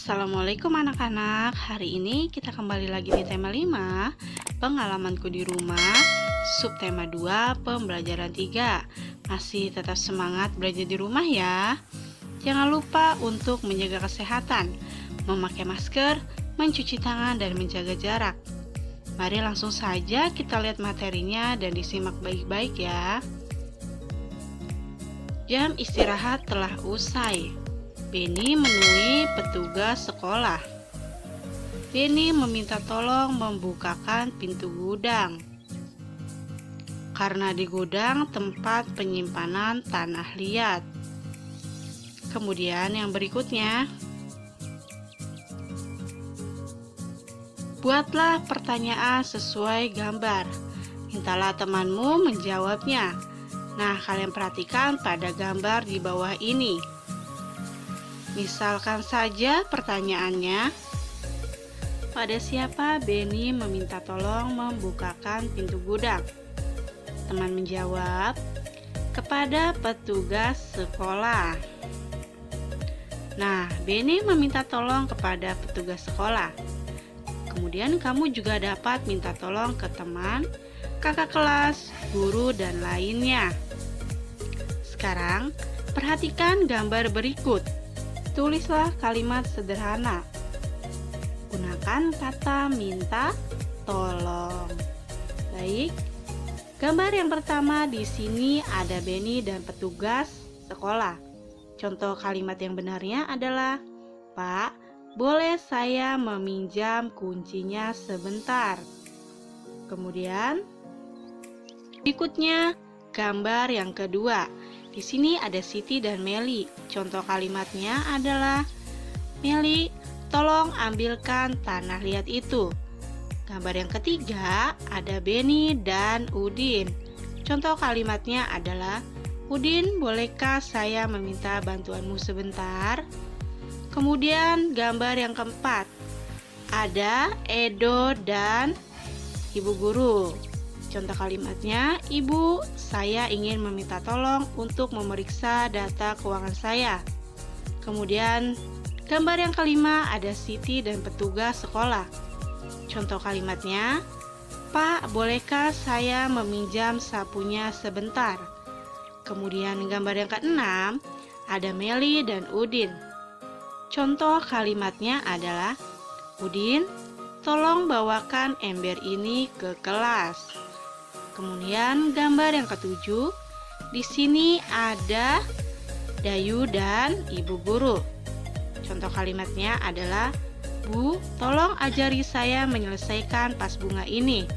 Assalamualaikum anak-anak. Hari ini kita kembali lagi di tema 5, pengalamanku di rumah, subtema 2, pembelajaran 3. Masih tetap semangat belajar di rumah ya. Jangan lupa untuk menjaga kesehatan, memakai masker, mencuci tangan, dan menjaga jarak. Mari langsung saja kita lihat materinya dan disimak baik-baik ya. Jam istirahat telah usai. Benny menemui petugas sekolah. Benny meminta tolong membukakan pintu gudang, karena di gudang tempat penyimpanan tanah liat. Kemudian yang berikutnya, buatlah pertanyaan sesuai gambar. Mintalah temanmu menjawabnya. Nah, kalian perhatikan pada gambar di bawah ini. Misalkan saja pertanyaannya, pada siapa Benny meminta tolong membukakan pintu gudang? Teman menjawab, kepada petugas sekolah. Nah, Benny meminta tolong kepada petugas sekolah. Kemudian kamu juga dapat minta tolong ke teman, kakak kelas, guru, dan lainnya. Sekarang, perhatikan gambar berikut. Tulislah kalimat sederhana. Gunakan kata minta tolong. Baik. Gambar yang pertama di sini ada Benny dan petugas sekolah. Contoh kalimat yang benarnya adalah, "Pak, boleh saya meminjam kuncinya sebentar?" Kemudian berikutnya gambar yang kedua. Di sini ada Siti dan Meli. Contoh kalimatnya adalah, "Meli, tolong ambilkan tanah liat itu." Gambar yang ketiga ada Benny dan Udin. Contoh kalimatnya adalah, "Udin, bolehkah saya meminta bantuanmu sebentar?" Kemudian gambar yang keempat ada Edo dan ibu guru. Contoh kalimatnya, "Ibu, saya ingin meminta tolong untuk memeriksa data keuangan saya." Kemudian, gambar yang kelima ada Siti dan petugas sekolah. Contoh kalimatnya, "Pak, bolehkah saya meminjam sapunya sebentar?" Kemudian, gambar yang keenam ada Meli dan Udin. Contoh kalimatnya adalah, "Udin, tolong bawakan ember ini ke kelas." Kemudian gambar yang ketujuh, di sini ada Dayu dan ibu guru. Contoh kalimatnya adalah, "Bu, tolong ajari saya menyelesaikan vas bunga ini."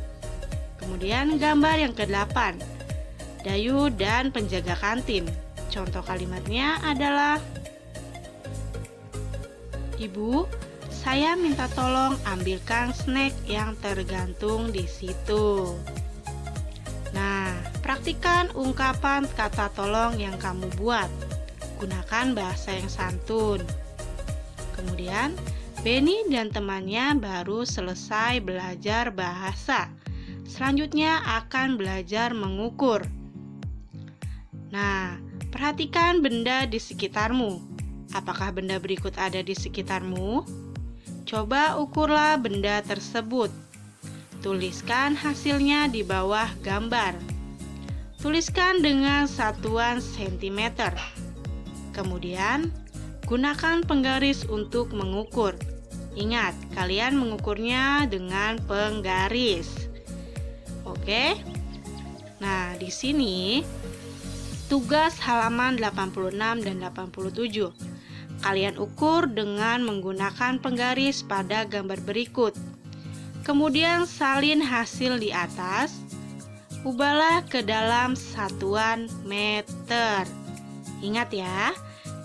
Kemudian gambar yang ke-8, Dayu dan penjaga kantin. Contoh kalimatnya adalah, "Ibu, saya minta tolong ambilkan snack yang tergantung di situ." Nah, praktikkan ungkapan kata tolong yang kamu buat. Gunakan bahasa yang santun. Kemudian, Benny dan temannya baru selesai belajar bahasa. Selanjutnya akan belajar mengukur. Nah, perhatikan benda di sekitarmu. Apakah benda berikut ada di sekitarmu? Coba ukurlah benda tersebut. Tuliskan hasilnya di bawah gambar. Tuliskan dengan satuan sentimeter. Kemudian, gunakan penggaris untuk mengukur. Ingat, kalian mengukurnya dengan penggaris. Oke. Nah, di sini tugas halaman 86 dan 87. Kalian ukur dengan menggunakan penggaris pada gambar berikut. Kemudian salin hasil di atas, ubahlah ke dalam satuan meter. Ingat ya,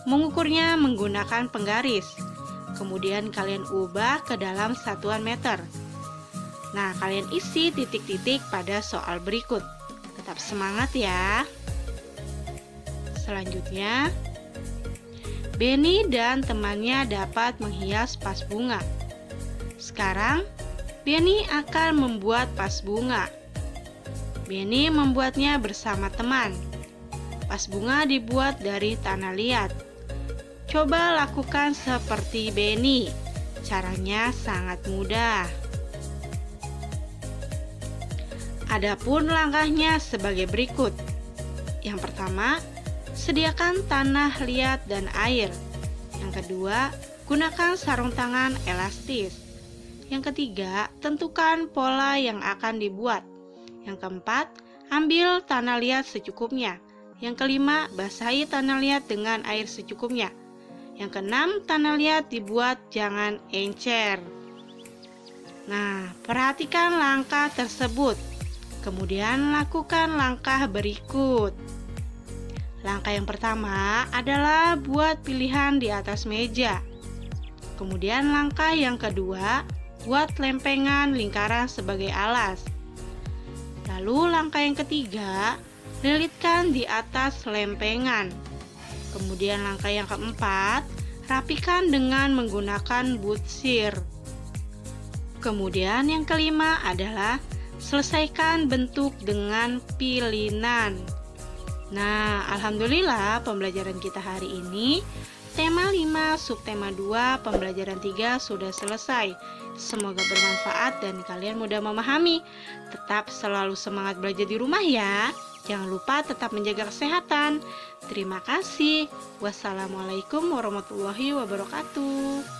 mengukurnya menggunakan penggaris. Kemudian kalian ubah ke dalam satuan meter. Nah, kalian isi titik-titik pada soal berikut. Tetap semangat ya. Selanjutnya, Benny dan temannya dapat menghias vas bunga. Sekarang, Benny akan membuat vas bunga. Benny membuatnya bersama teman. Vas bunga dibuat dari tanah liat. Coba lakukan seperti Benny. Caranya sangat mudah. Adapun langkahnya sebagai berikut. Yang pertama, sediakan tanah liat dan air. Yang kedua, gunakan sarung tangan elastis. Yang ketiga, tentukan pola yang akan dibuat. Yang keempat, ambil tanah liat secukupnya. Yang kelima, basahi tanah liat dengan air secukupnya. Yang keenam, tanah liat dibuat jangan encer. Nah, perhatikan langkah tersebut. Kemudian lakukan langkah berikut. Langkah yang pertama adalah buat pilihan di atas meja. Kemudian langkah yang kedua, buat lempengan lingkaran sebagai alas. Lalu langkah yang ketiga, lilitkan di atas lempengan. Kemudian langkah yang keempat, rapikan dengan menggunakan butsir. Kemudian yang kelima adalah selesaikan bentuk dengan pilinan. Nah, alhamdulillah pembelajaran kita hari ini tema 5, subtema 2, pembelajaran 3 sudah selesai. Semoga bermanfaat dan kalian mudah memahami. Tetap selalu semangat belajar di rumah ya. Jangan lupa tetap menjaga kesehatan. Terima kasih. Wassalamualaikum warahmatullahi wabarakatuh.